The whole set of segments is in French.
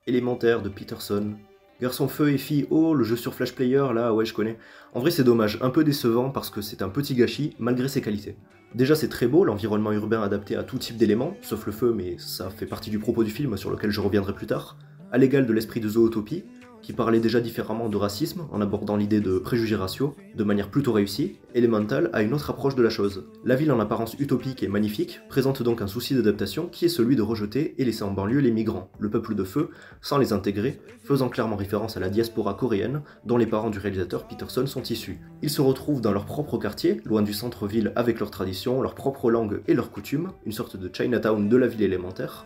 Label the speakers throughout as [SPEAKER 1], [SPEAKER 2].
[SPEAKER 1] Élémentaire de Peterson. Garçon feu et fille, oh le jeu sur Flash Player là, ouais je connais. En vrai c'est dommage, un peu décevant parce que c'est un petit gâchis malgré ses qualités. Déjà c'est très beau, l'environnement urbain adapté à tout type d'éléments, sauf le feu mais ça fait partie du propos du film sur lequel je reviendrai plus tard. À l'égal de l'esprit de Zootopie, qui parlait déjà différemment de racisme en abordant l'idée de préjugés raciaux de manière plutôt réussie, Elemental a une autre approche de la chose. La ville en apparence utopique et magnifique présente donc un souci d'adaptation qui est celui de rejeter et laisser en banlieue les migrants, le peuple de feu, sans les intégrer, faisant clairement référence à la diaspora coréenne dont les parents du réalisateur Peterson sont issus. Ils se retrouvent dans leur propre quartier, loin du centre-ville avec leurs traditions, leur propre langue et leurs coutumes, une sorte de Chinatown de la ville élémentaire.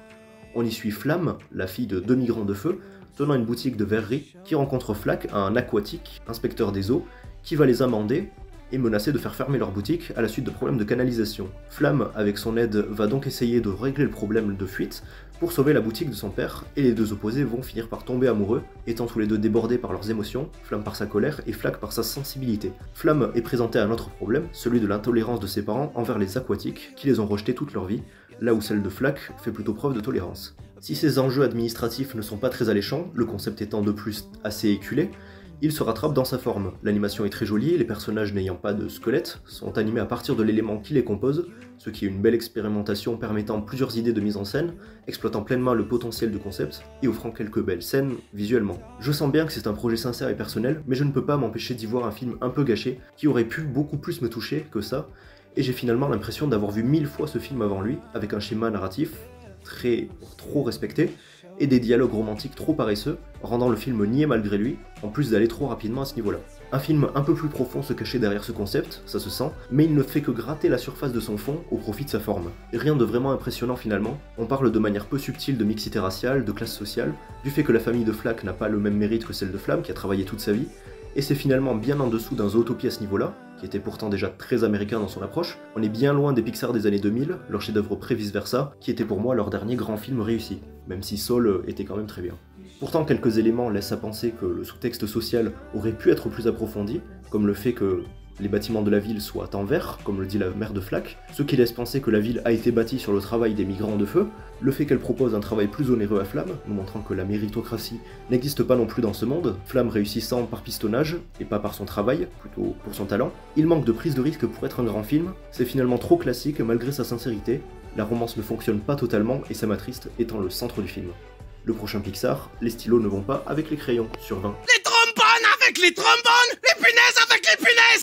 [SPEAKER 1] On y suit Flamme, la fille de deux migrants de feu, tenant une boutique de verrerie, qui rencontre Flack, un aquatique, inspecteur des eaux, qui va les amender et menacer de faire fermer leur boutique à la suite de problèmes de canalisation. Flamme, avec son aide, va donc essayer de régler le problème de fuite pour sauver la boutique de son père, et les deux opposés vont finir par tomber amoureux, étant tous les deux débordés par leurs émotions, Flamme par sa colère et Flack par sa sensibilité. Flamme est présenté à un autre problème, celui de l'intolérance de ses parents envers les aquatiques, qui les ont rejetés toute leur vie, là où celle de Flack fait plutôt preuve de tolérance. Si ces enjeux administratifs ne sont pas très alléchants, le concept étant de plus assez éculé, il se rattrape dans sa forme. L'animation est très jolie, les personnages n'ayant pas de squelette sont animés à partir de l'élément qui les compose, ce qui est une belle expérimentation permettant plusieurs idées de mise en scène, exploitant pleinement le potentiel du concept et offrant quelques belles scènes visuellement. Je sens bien que c'est un projet sincère et personnel, mais je ne peux pas m'empêcher d'y voir un film un peu gâché, qui aurait pu beaucoup plus me toucher que ça, et j'ai finalement l'impression d'avoir vu 1000 fois ce film avant lui, avec un schéma narratif trop respecté, et des dialogues romantiques trop paresseux, rendant le film niais malgré lui, en plus d'aller trop rapidement à ce niveau-là. Un film un peu plus profond se cachait derrière ce concept, ça se sent, mais il ne fait que gratter la surface de son fond au profit de sa forme. Rien de vraiment impressionnant finalement, on parle de manière peu subtile de mixité raciale, de classe sociale, du fait que la famille de Flack n'a pas le même mérite que celle de Flamme qui a travaillé toute sa vie, et c'est finalement bien en dessous d'un Zootopie à ce niveau-là, qui était pourtant déjà très américain dans son approche. On est bien loin des Pixar des années 2000, leur chef-d'œuvre pré-vice-versa, qui était pour moi leur dernier grand film réussi, même si Soul était quand même très bien. Pourtant, quelques éléments laissent à penser que le sous-texte social aurait pu être plus approfondi, comme le fait que les bâtiments de la ville soient en verre, comme le dit la mère de Flack, ce qui laisse penser que la ville a été bâtie sur le travail des migrants de feu, le fait qu'elle propose un travail plus onéreux à Flamme, nous montrant que la méritocratie n'existe pas non plus dans ce monde, Flamme réussissant par pistonnage, et pas par son travail, plutôt pour son talent. Il manque de prise de risque pour être un grand film, c'est finalement trop classique malgré sa sincérité, la romance ne fonctionne pas totalement et ça m'attriste étant le centre du film. Le prochain Pixar, les stylos ne vont pas avec les crayons, sur 20.
[SPEAKER 2] Les trombones avec les trombones, les punaises avec les punaises.